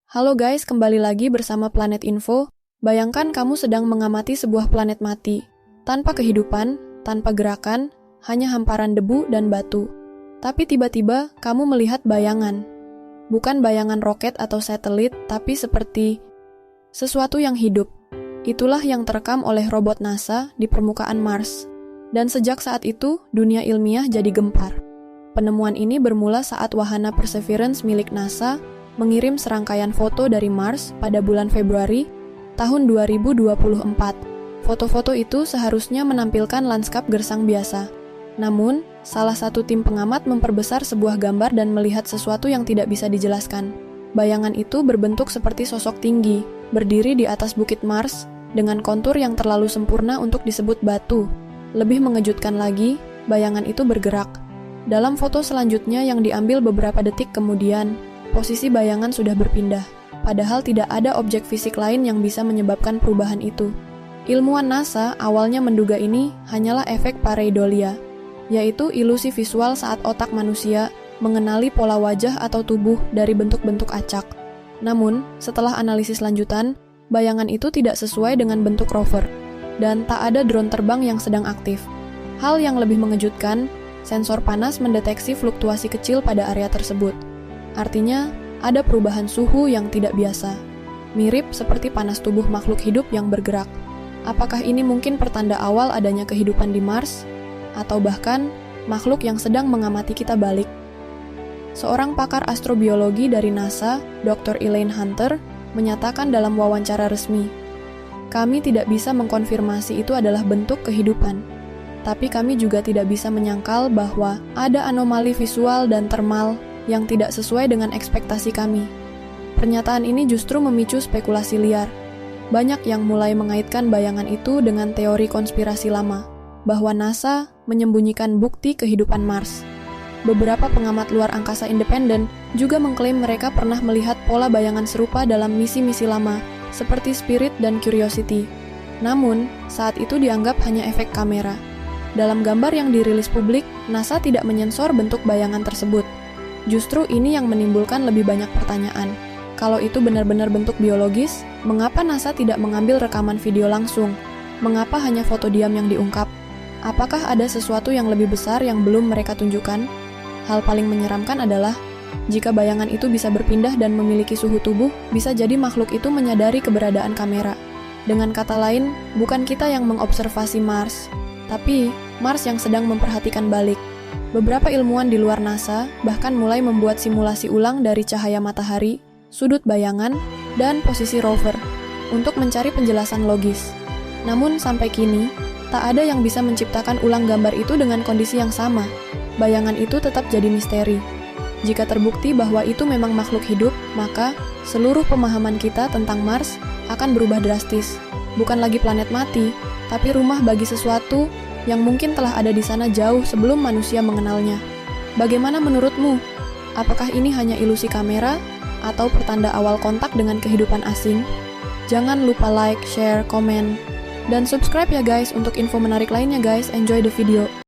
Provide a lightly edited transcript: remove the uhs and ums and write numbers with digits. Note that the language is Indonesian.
Halo guys, kembali lagi bersama Planet Info. Bayangkan kamu sedang mengamati sebuah planet mati, tanpa kehidupan, tanpa gerakan, hanya hamparan debu dan batu. Tapi tiba-tiba kamu melihat bayangan. Bukan bayangan roket atau satelit, tapi seperti sesuatu yang hidup. Itulah yang terekam oleh robot NASA di permukaan Mars. Dan sejak saat itu, dunia ilmiah jadi gempar. Penemuan ini bermula saat wahana Perseverance milik NASA mengirim serangkaian foto dari Mars pada bulan Februari tahun 2024. Foto-foto itu seharusnya menampilkan lanskap gersang biasa. Namun, salah satu tim pengamat memperbesar sebuah gambar dan melihat sesuatu yang tidak bisa dijelaskan. Bayangan itu berbentuk seperti sosok tinggi, berdiri di atas bukit Mars, dengan kontur yang terlalu sempurna untuk disebut batu. Lebih mengejutkan lagi, bayangan itu bergerak. Dalam foto selanjutnya yang diambil beberapa detik kemudian, posisi bayangan sudah berpindah, padahal tidak ada objek fisik lain yang bisa menyebabkan perubahan itu. Ilmuwan NASA awalnya menduga ini hanyalah efek pareidolia, yaitu ilusi visual saat otak manusia mengenali pola wajah atau tubuh dari bentuk-bentuk acak. Namun, setelah analisis lanjutan, bayangan itu tidak sesuai dengan bentuk rover, dan tak ada drone terbang yang sedang aktif. Hal yang lebih mengejutkan, sensor panas mendeteksi fluktuasi kecil pada area tersebut. Artinya, ada perubahan suhu yang tidak biasa. Mirip seperti panas tubuh makhluk hidup yang bergerak. Apakah ini mungkin pertanda awal adanya kehidupan di Mars? Atau bahkan, makhluk yang sedang mengamati kita balik? Seorang pakar astrobiologi dari NASA, Dr. Elaine Hunter, menyatakan dalam wawancara resmi, "Kami tidak bisa mengkonfirmasi itu adalah bentuk kehidupan. Tapi kami juga tidak bisa menyangkal bahwa ada anomali visual dan termal yang tidak sesuai dengan ekspektasi kami." Pernyataan ini justru memicu spekulasi liar. Banyak yang mulai mengaitkan bayangan itu dengan teori konspirasi lama, bahwa NASA menyembunyikan bukti kehidupan Mars. Beberapa pengamat luar angkasa independen juga mengklaim mereka pernah melihat pola bayangan serupa dalam misi-misi lama, seperti Spirit dan Curiosity. Namun, saat itu dianggap hanya efek kamera. Dalam gambar yang dirilis publik, NASA tidak menyensor bentuk bayangan tersebut. Justru ini yang menimbulkan lebih banyak pertanyaan. Kalau itu benar-benar bentuk biologis, mengapa NASA tidak mengambil rekaman video langsung? Mengapa hanya foto diam yang diungkap? Apakah ada sesuatu yang lebih besar yang belum mereka tunjukkan? Hal paling menyeramkan adalah, jika bayangan itu bisa berpindah dan memiliki suhu tubuh, bisa jadi makhluk itu menyadari keberadaan kamera. Dengan kata lain, bukan kita yang mengobservasi Mars, tapi Mars yang sedang memperhatikan balik. Beberapa ilmuwan di luar NASA bahkan mulai membuat simulasi ulang dari cahaya matahari, sudut bayangan, dan posisi rover untuk mencari penjelasan logis. Namun sampai kini, tak ada yang bisa menciptakan ulang gambar itu dengan kondisi yang sama. Bayangan itu tetap jadi misteri. Jika terbukti bahwa itu memang makhluk hidup, maka seluruh pemahaman kita tentang Mars akan berubah drastis. Bukan lagi planet mati, tapi rumah bagi sesuatu yang mungkin telah ada di sana jauh sebelum manusia mengenalnya. Bagaimana menurutmu? Apakah ini hanya ilusi kamera atau pertanda awal kontak dengan kehidupan asing? Jangan lupa like, share, komen, dan subscribe ya guys untuk info menarik lainnya guys. Enjoy the video.